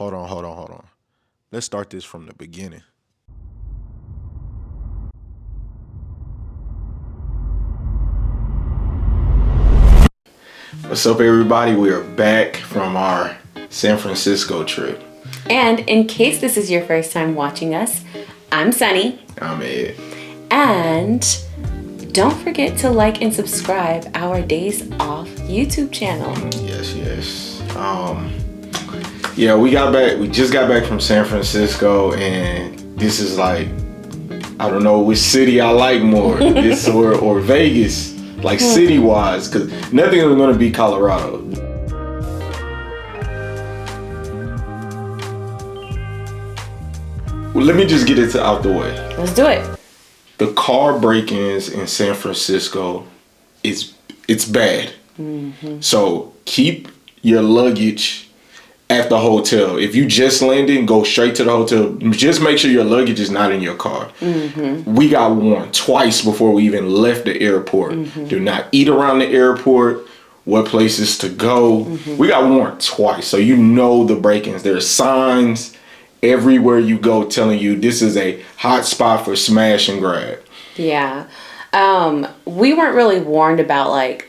Hold on. Let's start this from the beginning. What's up, everybody? We are back from our San Francisco trip. And in case this is your first time watching us, I'm Sunny. I'm Ed. And don't forget to like and subscribe our Days Off YouTube channel. Yes. Yeah, we just got back from San Francisco, and this is like, I don't know which city I like more, this or Vegas, like city-wise, because nothing is going to beat Colorado. Well, let me just get it out the way. Let's do it. The car break-ins in San Francisco, it's bad. So keep your luggage at the hotel. If you just landed, go straight to the hotel. Just make sure your luggage is not in your car. We got warned twice before we even left the airport. Do not eat around the airport. What places to go. We got warned twice. So you know the break-ins. There's signs everywhere you go telling you this is a hot spot for smash and grab. Yeah. We weren't really warned about like,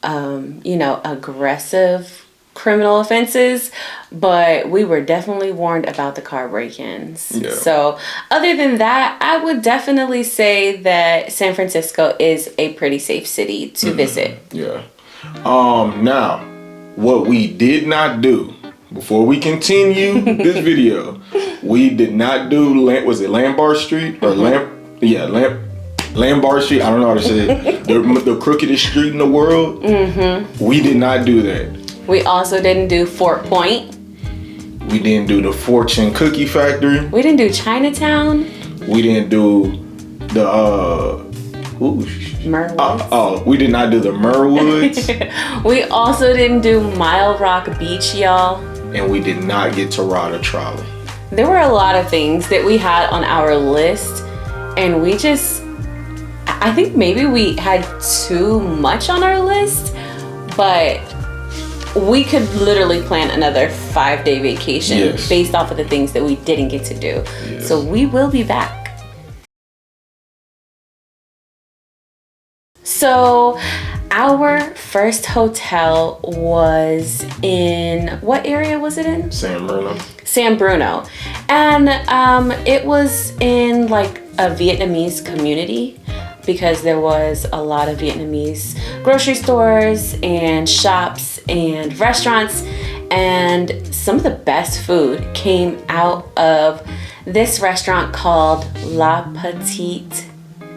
aggressive criminal offenses, but we were definitely warned about the car break-ins. Yeah. So other than that, I would definitely say that San Francisco is a pretty safe city to visit. Yeah. Now, what we did not do before we continue this video, we did not do was it Lombard Street or Lombard Street? I don't know how to say it. the crookedest street in the world. We did not do that. We also didn't do Fort Point. We didn't do the Fortune Cookie Factory. We didn't do Chinatown. We didn't do the Merwoods. We did not do the Merwoods. We also didn't do Mile Rock Beach, y'all. And we did not get to ride a trolley. There were a lot of things that we had on our list, and I think maybe we had too much on our list, but we could literally plan another 5-day vacation based off of the things that we didn't get to do. Yes. So we will be back. So our first hotel was in, what area was it in? San Bruno. San Bruno. And it was in like a Vietnamese community, because there was a lot of Vietnamese grocery stores and shops and restaurants, and some of the best food came out of this restaurant called La Petite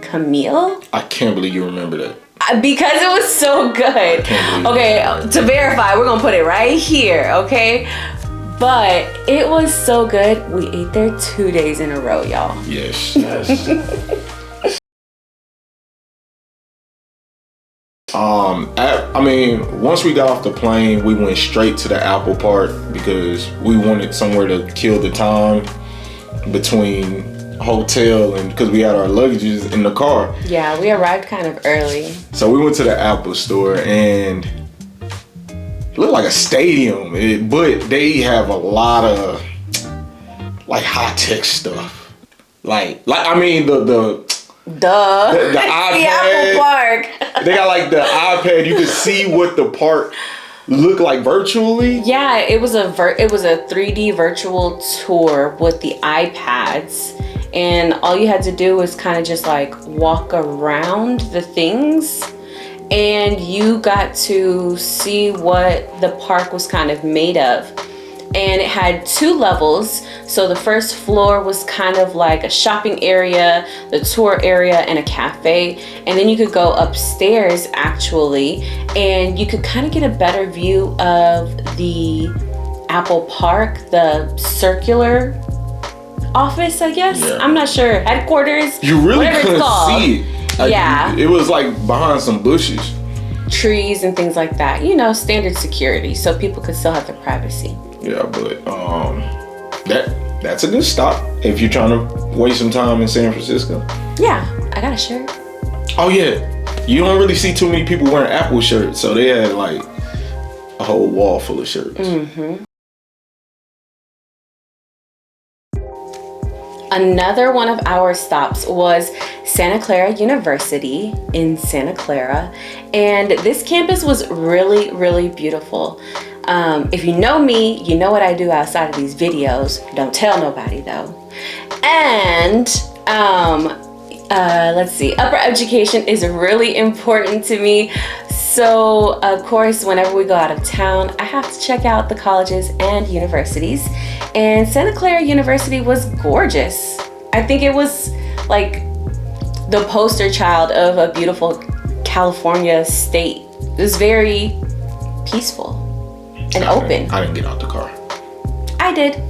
Camille. I can't believe you remember that. Because it was so good. Okay, to verify, we're gonna put it right here, okay? But it was so good. We ate there 2 days in a row, y'all. Yes. Once we got off the plane, we went straight to the Apple Park because we wanted somewhere to kill the time between hotel and because we had our luggages in the car. Yeah, we arrived kind of early. So we went to the Apple store, and it looked like a stadium, but they have a lot of like high-tech stuff. The iPad. The Apple Park. They got like the iPad. You could see what the park looked like virtually. Yeah, it was a 3D virtual tour with the iPads, and all you had to do was kind of just like walk around the things, and you got to see what the park was kind of made of. And it had 2 levels. So the first floor was kind of like a shopping area, the tour area, and a cafe. And then you could go upstairs actually, and you could kind of get a better view of the Apple Park, the circular office, I guess. Yeah. I'm not sure. Headquarters. You really couldn't see it. Yeah. It was like behind some bushes. Trees and things like that. Standard security, so people could still have their privacy. Yeah, but that's a good stop if you're trying to waste some time in San Francisco. Yeah, I got a shirt. Oh yeah, you don't really see too many people wearing Apple shirts, so they had like a whole wall full of shirts. Another one of our stops was Santa Clara University in Santa Clara. And this campus was really, really beautiful. If you know me, you know what I do outside of these videos. Don't tell nobody though. And let's see, upper education is really important to me. So of course, whenever we go out of town, I have to check out the colleges and universities. And Santa Clara University was gorgeous. I think it was like the poster child of a beautiful California state. It was very peaceful and open. I didn't get out the car. I did.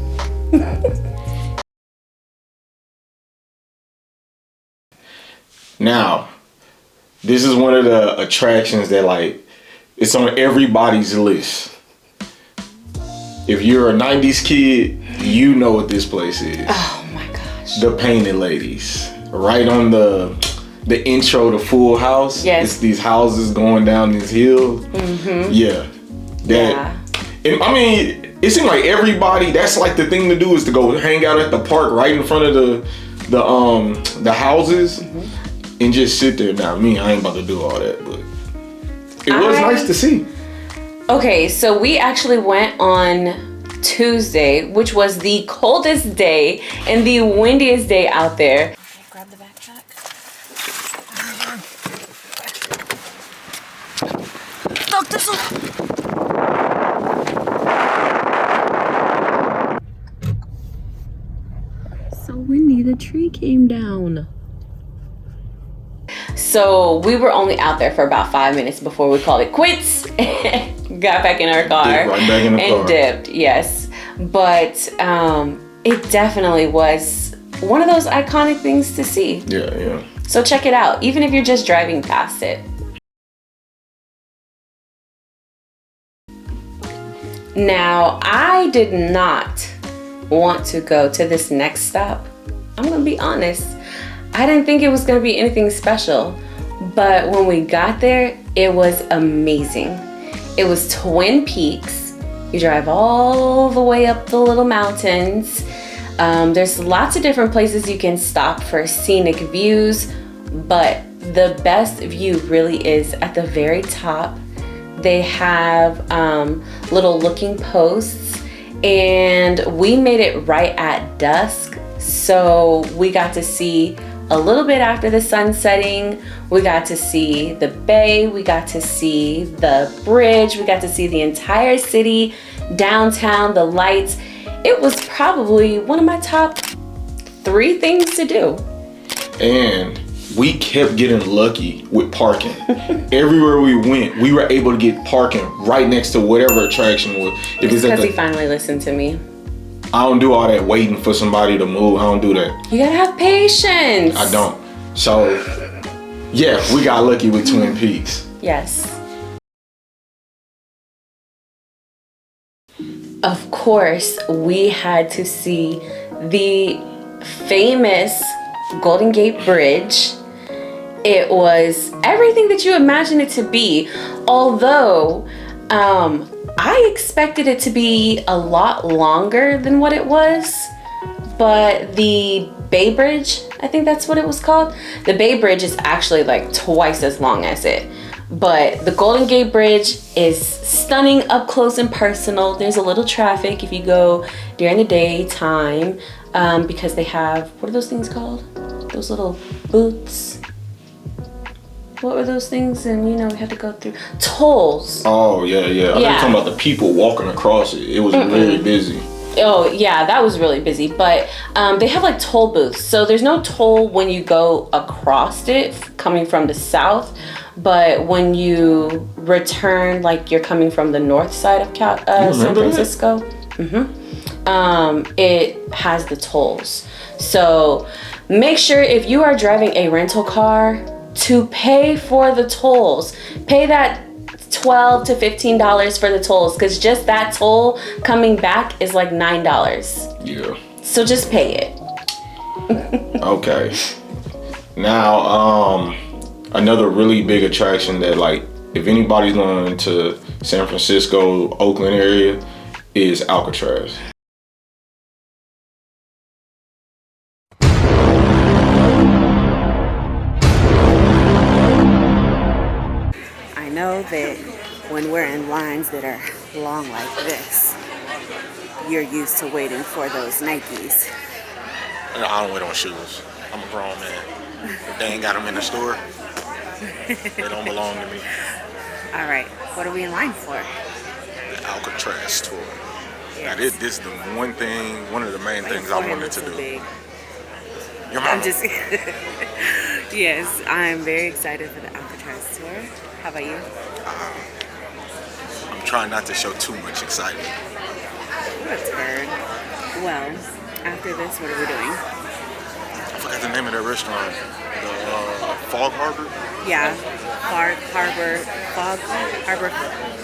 Now, this is one of the attractions that like, it's on everybody's list. If you're a 90s kid, you know what this place is. Oh my gosh. The Painted Ladies. Right on the intro to Full House. Yes. It's these houses going down these hills. Mm-hmm. Yeah. Yeah. And, I mean, it seemed like everybody, that's like the thing to do is to go hang out at the park right in front of the houses. Mm-hmm. And just sit there. Now, me, I ain't about to do all that, but it was nice to see. Okay, so we actually went on Tuesday, which was the coldest day and the windiest day out there. Okay, grab the backpack. Look, this one. So windy, the tree came down. So we were only out there for about 5 minutes before we called it quits. Got back in our car and dipped. Yes, but it definitely was one of those iconic things to see. Yeah. So check it out, even if you're just driving past it. Now, I did not want to go to this next stop. I'm gonna be honest. I didn't think it was gonna be anything special, but when we got there, it was amazing. It was Twin Peaks. You drive all the way up the little mountains. There's lots of different places you can stop for scenic views, but the best view really is at the very top. They have little looking posts, and we made it right at dusk, so we got to see a little bit after the sun setting. We got to see the bay, we got to see the bridge, we got to see the entire city, downtown, the lights. It was probably one of my top 3 things to do. And we kept getting lucky with parking. Everywhere we went, we were able to get parking right next to whatever attraction was. If it's because he finally listened to me. I don't do all that waiting for somebody to move. I don't do that. You gotta have patience. I don't. So, yeah, we got lucky with Twin Peaks. Yes. Of course, we had to see the famous Golden Gate Bridge. It was everything that you imagine it to be, although I expected it to be a lot longer than what it was, but the Bay Bridge, I think that's what it was called. The Bay Bridge is actually like twice as long as it. But the Golden Gate Bridge is stunning up close and personal. There's a little traffic if you go during the daytime because they have, what are those things called? Those little booths. What were those things? And you know, we had to go through tolls. Oh, yeah. I was talking about the people walking across it. It was very busy. Oh, yeah, that was really busy. But they have like toll booths. So there's no toll when you go across it coming from the south. But when you return, like you're coming from the north side of San Francisco, it has the tolls. So make sure if you are driving a rental car to pay for the tolls. Pay that $12 to $15 for the tolls, because just that toll coming back is like $9. Yeah. So just pay it. Okay. Now, another really big attraction that, like, if anybody's going to San Francisco, Oakland area, is Alcatraz. that when we're in lines that are long like this, you're used to waiting for those Nikes. No, I don't wear those shoes. I'm a grown man. If they ain't got them in the store, they don't belong to me. All right, what are we in line for? The Alcatraz tour. Yes. Now this is the one of the main things I wanted to do. Big. Your mama. I'm just, yes, I'm very excited for the Alcatraz tour. How about you? I'm trying not to show too much excitement. What a turd. Well, after this, what are we doing? I forgot the name of that restaurant. The Fog Harbor? Yeah, Fog Harbor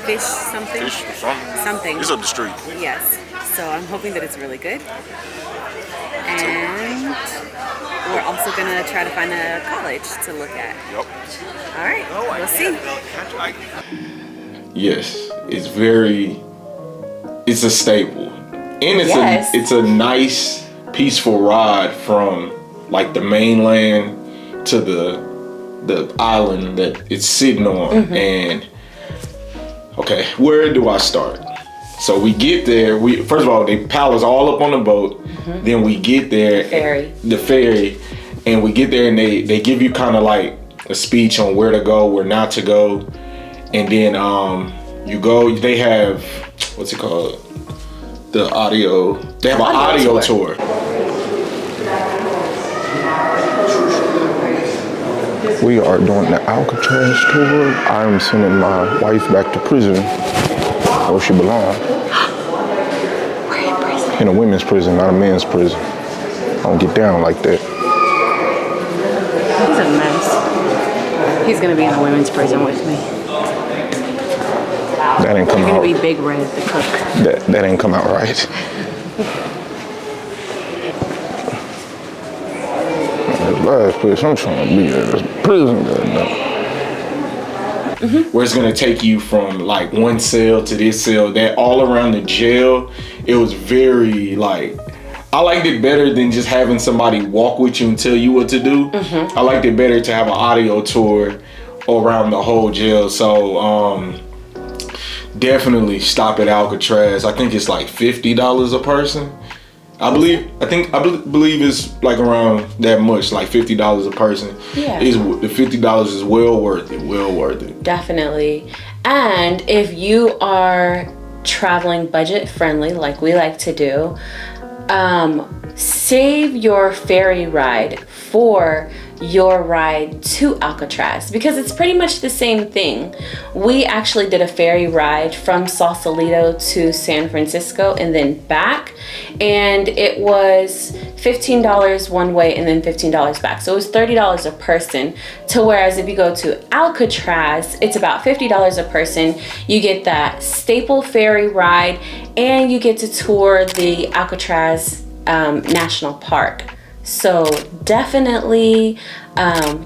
Fish something? Fish or something? Something. It's up the street. Yes. So I'm hoping that it's really good. And we're also going to try to find a college to look at. Yep. All right, we'll see. Yes, it's a staple. And it's a nice, peaceful ride from like the mainland to the island that it's sitting on. And okay, where do I start? So we get there, first of all, they pile us all up on the boat. Then we get there, the ferry, and we get there and they give you kind of like a speech on where to go, where not to go. And then you go, they have, what's it called? They have an audio tour. We are doing the Alcatraz tour. I'm sending my wife back to prison where she belongs. We're in prison. In a women's prison, not a men's prison. I don't get down like that. He's a mess. He's gonna be in a women's prison with me. That ain't come You're out. gonna be Big Red, the cook. That ain't come out right. The last place I'm trying to be at is prison. Where it's gonna take you from like one cell to this cell, that all around the jail. It was very like, I liked it better than just having somebody walk with you and tell you what to do. I liked it better to have an audio tour around the whole jail. So definitely stop at Alcatraz. I think it's like $50 a person. I believe it's like around that much, like $50 a person. Yeah. The $50 is well worth it. Definitely. And if you are traveling budget friendly, like we like to do, save your ferry ride for your ride to Alcatraz, because it's pretty much the same thing. We actually did a ferry ride from Sausalito to San Francisco and then back, and it was $15 one way and then $15 back. So it was $30 a person, to whereas if you go to Alcatraz, it's about $50 a person. You get that staple ferry ride and you get to tour the Alcatraz National Park. So definitely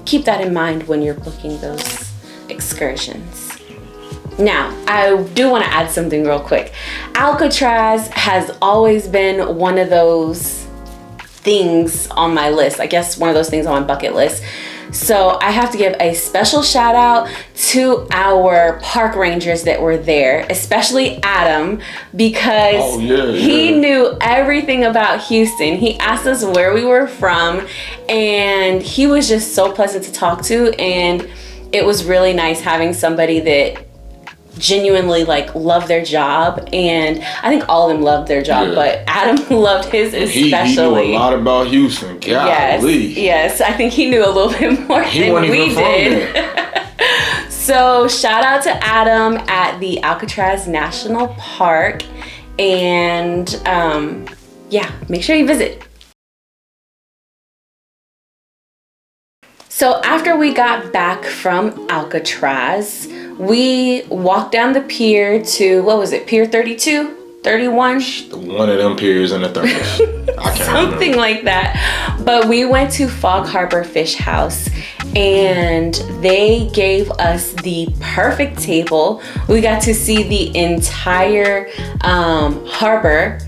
keep that in mind when you're booking those excursions. Now, I do want to add something real quick. Alcatraz has always been one of those things on my list. I guess one of those things on my bucket list. So I have to give a special shout out to our park rangers that were there, especially Adam, because he knew everything about Houston. He asked us where we were from, and he was just so pleasant to talk to, and it was really nice having somebody that genuinely like loved their job. And I think all of them loved their job, but Adam loved his especially. He knew a lot about Houston. Yes, I think he knew a little bit more than we did. So shout out to Adam at the Alcatraz National Park, and make sure you visit. So after we got back from Alcatraz, we walked down the pier to, what was it, Pier 32? 31? One of them piers in the 30s. I can't Something remember. like that. But we went to Fog Harbor Fish House, and they gave us the perfect table. We got to see the entire harbor,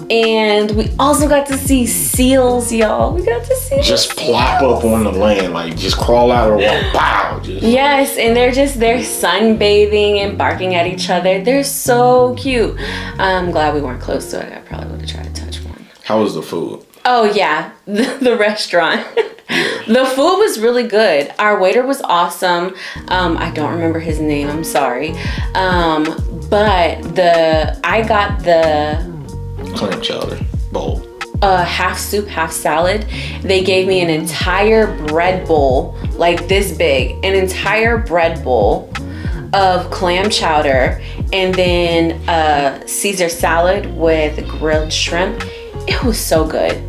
And we also got to see seals, y'all. We got to see just plop up on the land, like just crawl out of the water. Pow! Yes, and they're sunbathing and barking at each other. They're so cute. I'm glad we weren't close to it. I probably would have tried to touch one. How was the food? Oh yeah, the restaurant. Yeah. The food was really good. Our waiter was awesome. I don't remember his name. I'm sorry. But I got the clam chowder bowl. Half soup, half salad. They gave me an entire bread bowl, like this big, an entire bread bowl of clam chowder, and then Caesar salad with grilled shrimp. It was so good.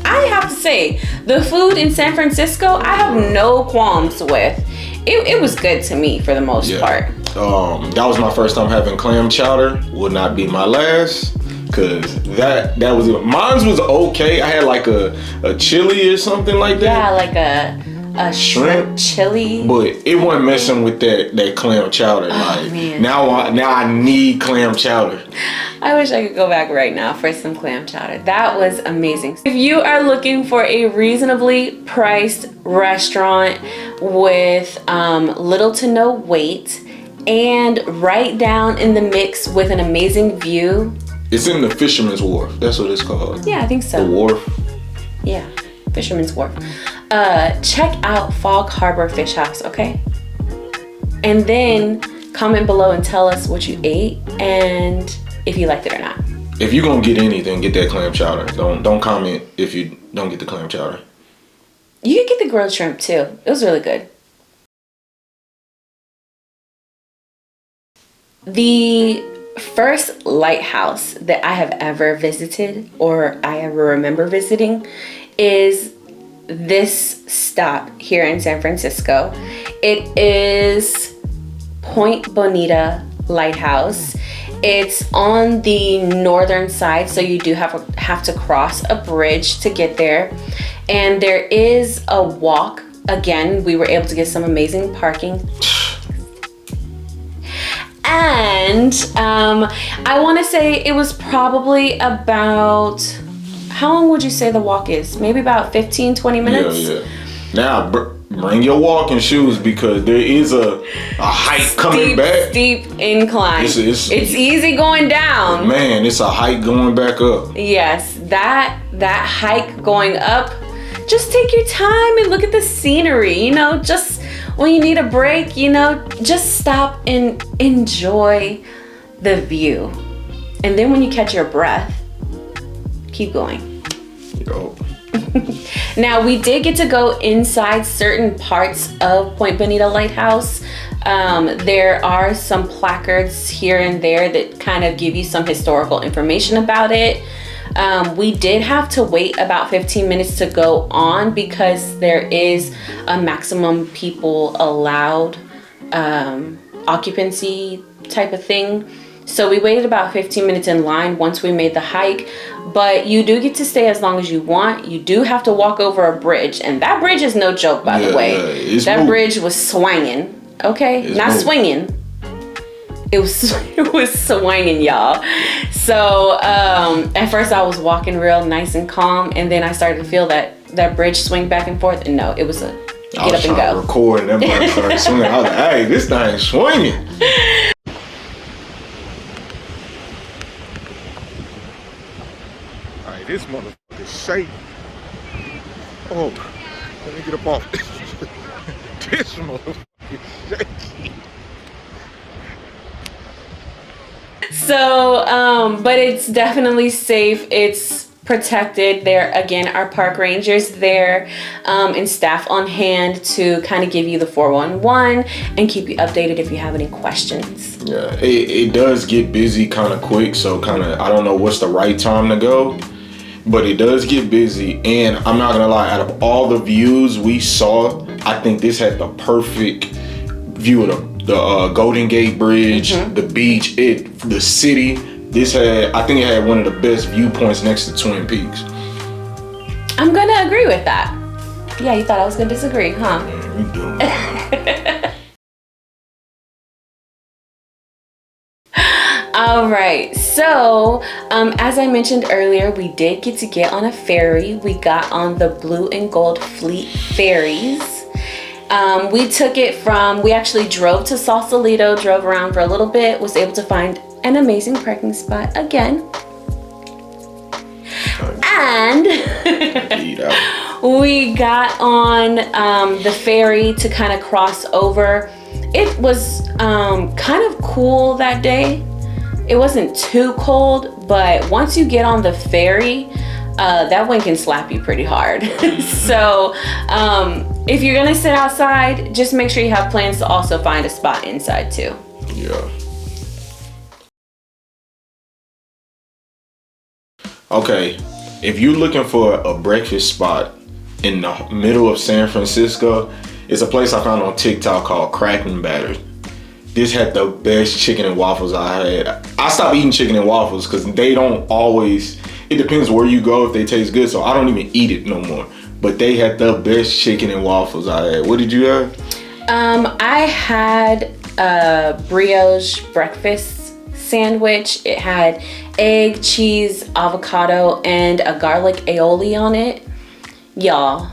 I have to say, the food in San Francisco, I have no qualms with. It was good to me for the most part. That was my first time having clam chowder. Would not be my last. Cause that was mine was okay. I had like a chili or something like that. Yeah, like a shrimp chili. But it wasn't messing with that clam chowder. Man. Now I need clam chowder. I wish I could go back right now for some clam chowder. That was amazing. If you are looking for a reasonably priced restaurant with little to no wait and right down in the mix with an amazing view. It's in the Fisherman's Wharf. That's what it's called. Yeah, I think so. The wharf. Yeah, Fisherman's Wharf. Check out Fog Harbor Fish House, okay? And then comment below and tell us what you ate and if you liked it or not. If you're gonna get anything, get that clam chowder. Don't comment if you don't get the clam chowder. You could get the grilled shrimp too. It was really good. The first lighthouse that I have ever visited or I ever remember visiting is this stop here in San Francisco. It is Point Bonita Lighthouse. It's on the northern side, so you do have to cross a bridge to get there. And there is a walk. Again, we were able to get some amazing parking. And I want to say it was probably about, how long would you say the walk is? Maybe about 15, 20 minutes? Yeah. Now, bring your walking shoes because there is a hike coming back. Steep incline. It's easy going down. Man, it's a hike going back up. Yes, that hike going up, just take your time and look at the scenery, just when you need a break, just stop and enjoy the view. And then when you catch your breath, keep going. Yo. Now, we did get to go inside certain parts of Point Bonita Lighthouse. There are some placards here and there that kind of give you some historical information about it. We did have to wait about 15 minutes to go on because there is a maximum people allowed occupancy type of thing. So we waited about 15 minutes in line once we made the hike, but you do get to stay as long as you want. You do have to walk over a bridge, and that bridge is no joke, by the way. That bridge was swinging, okay? Not swinging. It was swinging, y'all. So at first I was walking real nice and calm, and then I started to feel that bridge swing back and forth, and no, it was a get up and go. I was record and that bridge started swinging. I was like, hey, this thing's swinging. All right, this motherfucker's shaking. Oh, let me get up off this. This motherfucker's shaking. So, but it's definitely safe. It's protected. There again are park rangers there and staff on hand to kind of give you the 411 and keep you updated if you have any questions. Yeah, it does get busy kind of quick, so I don't know what's the right time to go, but it does get busy. And I'm not gonna lie, out of all the views we saw, I think this had the perfect view of the Golden Gate Bridge, the beach, the city. I think it had one of the best viewpoints next to Twin Peaks. I'm gonna agree with that. Yeah, you thought I was gonna disagree, huh? Man, you do. All right, so as I mentioned earlier, we did get on a ferry. We got on the Blue and Gold Fleet ferries. We took it we actually drove to Sausalito, drove around for a little bit, was able to find an amazing parking spot again. And we got on the ferry to kind of cross over. It was kind of cool that day. It wasn't too cold, but once you get on the ferry, that wind can slap you pretty hard. So if you're gonna sit outside, just make sure you have plans to also find a spot inside too. Yeah. Okay, if you're looking for a breakfast spot in the middle of San Francisco, it's a place I found on TikTok called Battered. This had the best chicken and waffles I had. I stopped eating chicken and waffles because they don't always, it depends where you go if they taste good, so I don't even eat it no more. But they had the best chicken and waffles I had. What did you have? I had a brioche breakfast sandwich. It had egg, cheese, avocado, and a garlic aioli on it. Y'all,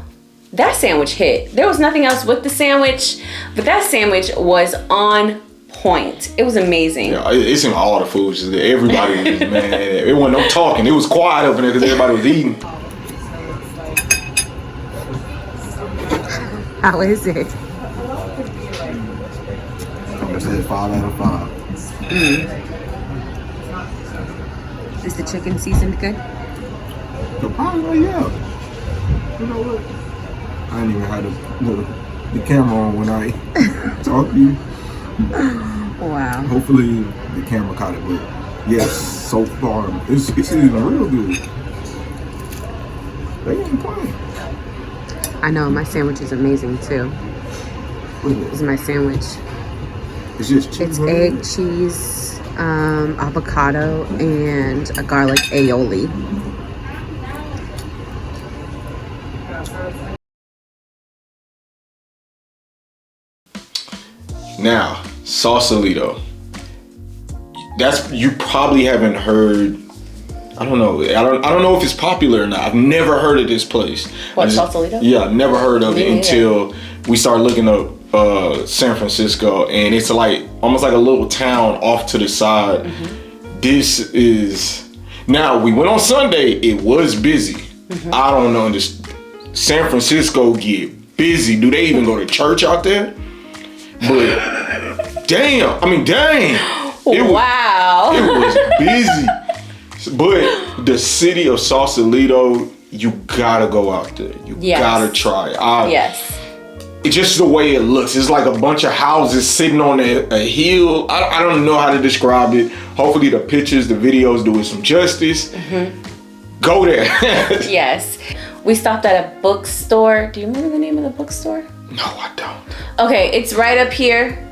that sandwich hit. There was nothing else with the sandwich, but that sandwich was on point. It was amazing. Yeah, it's in all the foods. Everybody was, man, it wasn't no talking. It was quiet up in there because everybody was eating. How is it? I'm gonna say 5 out of 5. Is the chicken seasoned good? Probably, yeah. You know what? I didn't even have the camera on when I talk to you. Wow. Hopefully the camera caught it, but yes, so far it's even real good. They ain't playing. I know, my sandwich is amazing too. What is This is it? my sandwich. It's just cheese. It's egg, cheese, avocado, and a garlic aioli. Now, Sausalito. You probably haven't heard. I don't know. I don't know if it's popular or not. I've never heard of this place. What, Sausalito? Yeah, I've never heard of it Me until we started looking up San Francisco, and it's like almost like a little town off to the side. Mm-hmm. This is now. We went on Sunday. It was busy. Mm-hmm. I don't know. San Francisco get busy. Do they even go to church out there? But dang. Wow. It was busy. But the city of Sausalito, you gotta go out there. You gotta try it. Yes. It's just the way it looks. It's like a bunch of houses sitting on a hill. I don't know how to describe it. Hopefully the pictures, the videos do it some justice. Mm-hmm. Go there. Yes. We stopped at a bookstore. Do you remember the name of the bookstore? No, I don't. Okay, it's right up here.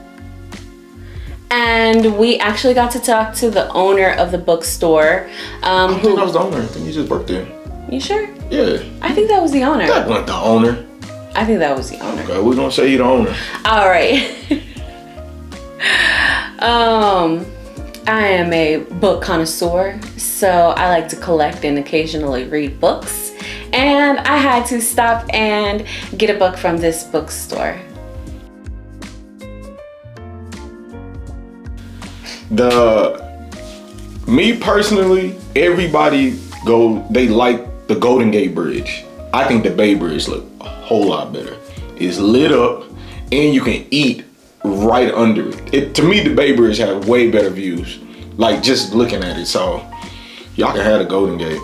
And we actually got to talk to the owner of the bookstore. I don't think I was the owner. I think you just worked there. You sure? Yeah. I think that was the owner. That wasn't the owner. I think that was the owner. Okay, we're gonna say you're the owner. All right. I am a book connoisseur, so I like to collect and occasionally read books. And I had to stop and get a book from this bookstore. Me personally, everybody they like the Golden Gate Bridge. I think the Bay Bridge look a whole lot better. It's lit up and you can eat right under it. To me, the Bay Bridge has way better views. Like just looking at it, so y'all can have the Golden Gate.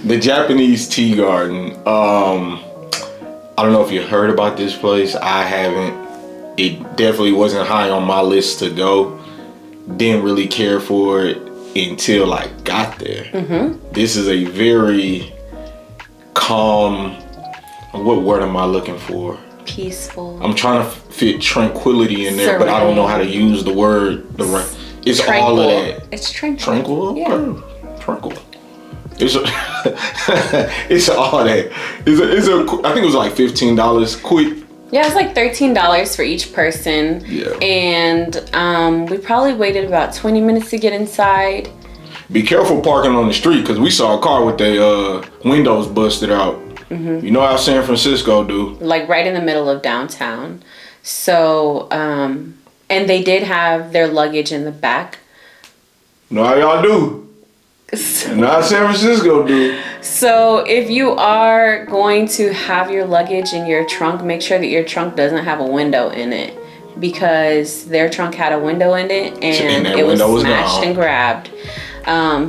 The Japanese Tea Garden. I don't know if you heard about this place. I haven't. It definitely wasn't high on my list to go. Didn't really care for it until I got there. Mm-hmm. This is a very calm, what word am I looking for? Peaceful. I'm trying to fit tranquility in there, Serene. but I don't know how to use the word. It's tranquil. all of that. It's tranquil. Tranquil? Yeah. Okay. Tranquil. It's it's all that. I think it was like $15 quick Yeah, it was like $13 for each person. Yeah. And we probably waited about 20 minutes to get inside. Be careful parking on the street, because we saw a car with their windows busted out. You know how San Francisco do. Like right in the middle of downtown. So, and they did have their luggage in the back. You know how y'all do. Not San Francisco do. So if you are going to have your luggage in your trunk, make sure that your trunk doesn't have a window in it, because their trunk had a window in it and it was smashed and grabbed.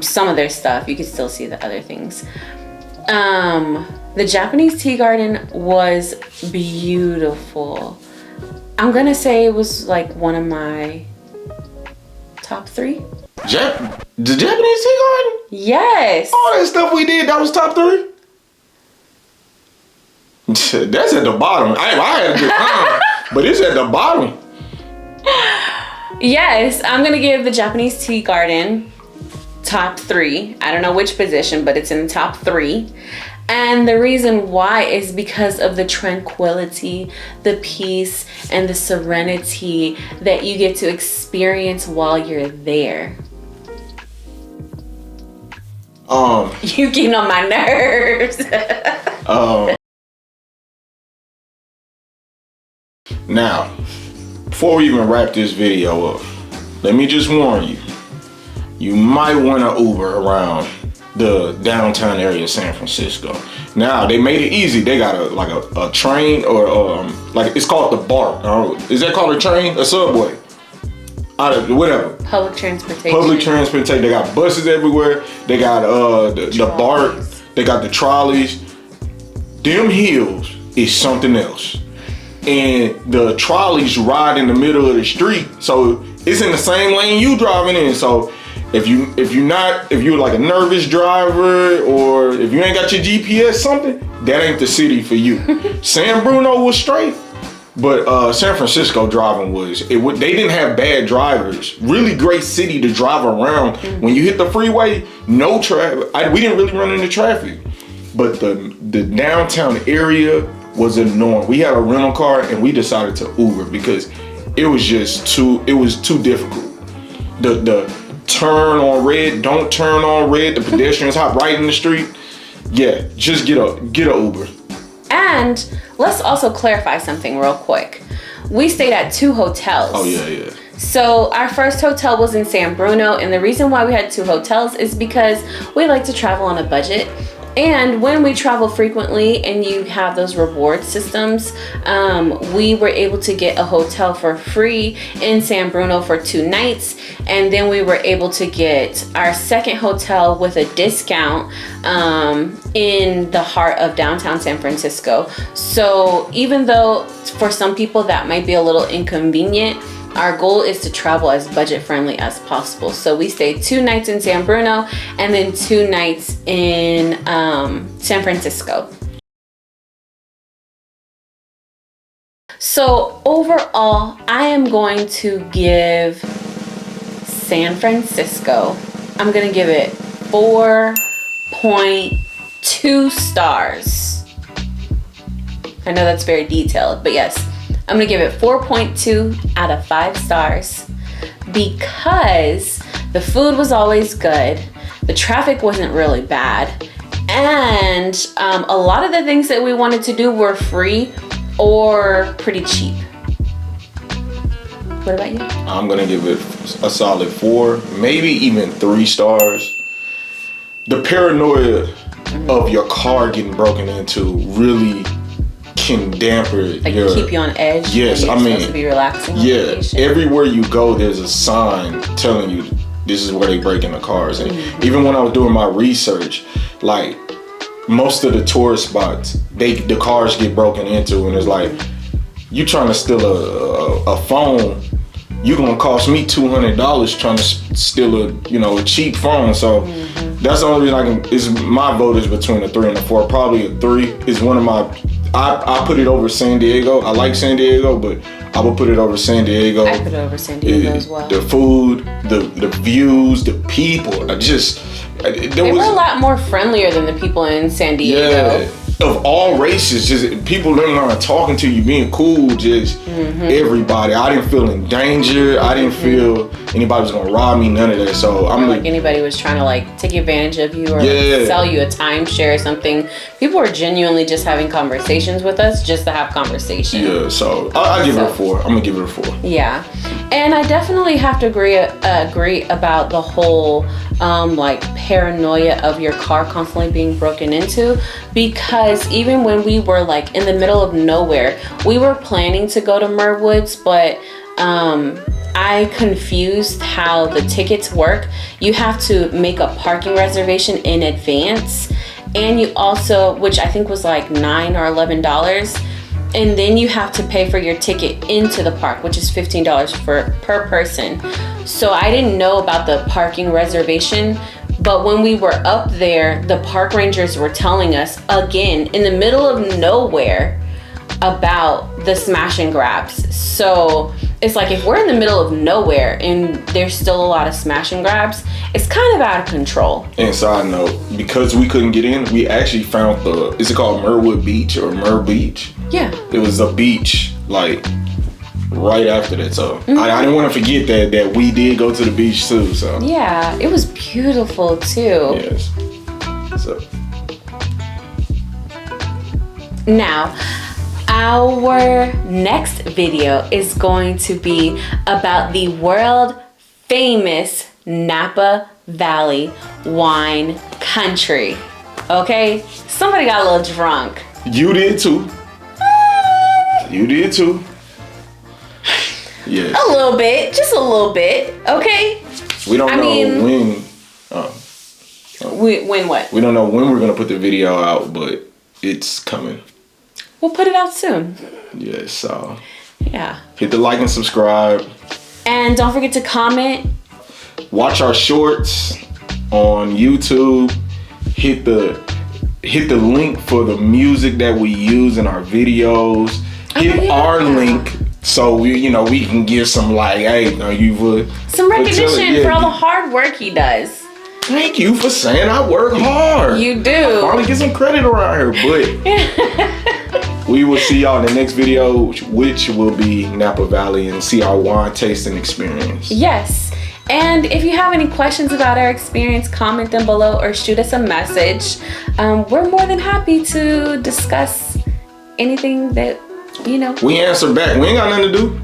Some of their stuff, you could still see the other things. The Japanese tea garden was beautiful. I'm gonna say it was like one of my top 3. The Japanese tea garden? Yes. All that stuff we did, that was top 3? That's at the bottom. I had a good time, but it's at the bottom. Yes, I'm gonna give the Japanese tea garden top 3. I don't know which position, but it's in the top 3. And the reason why is because of the tranquility, the peace, and the serenity that you get to experience while you're there. You getting on my nerves. Now, before we even wrap this video up, let me just warn you. You might want to Uber around the downtown area of San Francisco. Now, they made it easy. They got a train, or like it's called the BART. Is that called a train? A subway? Whatever. Public transportation. Public transportation. They got buses everywhere. They got the BART. They got the trolleys. Them hills is something else. And the trolleys ride in the middle of the street, so it's in the same lane you driving in. So if you're like a nervous driver, or if you ain't got your GPS something, that ain't the city for you. San Bruno was straight, but San Francisco driving they didn't have bad drivers. Really great city to drive around. When you hit the freeway, no traffic. We didn't really run into traffic, but the downtown area was annoying. We had a rental car and we decided to Uber because it was too difficult. The turn on red, don't turn on red, the pedestrians hop right in the street. Yeah, just get a Uber. And let's also clarify something real quick. We stayed at 2 hotels. Oh yeah. So our first hotel was in San Bruno, and the reason why we had 2 hotels is because we like to travel on a budget. And when we travel frequently and you have those reward systems, we were able to get a hotel for free in San Bruno for 2 nights. And then we were able to get our second hotel with a discount in the heart of downtown San Francisco. So even though for some people that might be a little inconvenient, our goal is to travel as budget friendly as possible. So we stayed 2 nights in San Bruno and then 2 nights in San Francisco. So overall, I am going to give San Francisco, I'm gonna give it 4.2 stars. I know that's very detailed, but yes. I'm gonna give it 4.2 out of 5 stars because the food was always good, the traffic wasn't really bad, and a lot of the things that we wanted to do were free or pretty cheap. What about you? I'm gonna give it a solid 4, maybe even 3 stars. The paranoia of your car getting broken into really can dampen keep you on edge. Yes, when you're supposed to be relaxing. Yeah, everywhere you go, there's a sign telling you this is where they break into cars. And even when I was doing my research, like most of the tourist spots, the cars get broken into, and it's like you trying to steal a phone, you gonna cost me $200 trying to steal a cheap phone. So that's the only reason my vote is between a 3 and a 4. Probably a 3 is one of my. I put it over San Diego. I like San Diego, but I would put it over San Diego. I put it over San Diego as well. The food, the views, the people. They were a lot more friendlier than the people in San Diego. Yeah, of all races, just people learning on talking to you, being cool, just everybody. I didn't feel in danger. I didn't feel anybody was gonna rob me, none of that. So I'm like anybody was trying to like take advantage of you or like sell you a timeshare or something. People were genuinely just having conversations with us just to have conversation. Yeah, so I give it a 4. I'm gonna give it a 4. Yeah, and I definitely have to agree about the whole like paranoia of your car constantly being broken into, because even when we were like in the middle of nowhere, we were planning to go to Merwoods, but I confused how the tickets work. You have to make a parking reservation in advance, and you also, which I think was like $9 or $11, and then you have to pay for your ticket into the park, which is $15 per person. So I didn't know about the parking reservation, but when we were up there, the park rangers were telling us again in the middle of nowhere about the smash and grabs. So it's like if we're in the middle of nowhere and there's still a lot of smash and grabs, it's kind of out of control. And side note, because we couldn't get in, we actually found is it called Merwood Beach or Mer Beach? Yeah. It was a beach like right after that. So I didn't want to forget that we did go to the beach too. So yeah, it was beautiful too. Yes. So now, our next video is going to be about the world famous Napa Valley wine country. Okay? Somebody got a little drunk. you did too. You did too. Yes. A little bit. Just a little bit. Okay? We don't know when. When what? We don't know when we're going to put the video out, but it's coming. We'll put it out soon. Yes, so. Yeah. Hit the like and subscribe. And don't forget to comment. Watch our shorts on YouTube. Hit the link for the music that we use in our videos. Hit our link so we can give some like, hey, some recognition for all the hard work he does. Thank you for saying I work hard. You do. I finally get some credit around here, but we will see y'all in the next video, which will be Napa Valley, and see our wine tasting experience. Yes. And if you have any questions about our experience, comment them below or shoot us a message. We're more than happy to discuss anything that, We answer back. We ain't got nothing to do.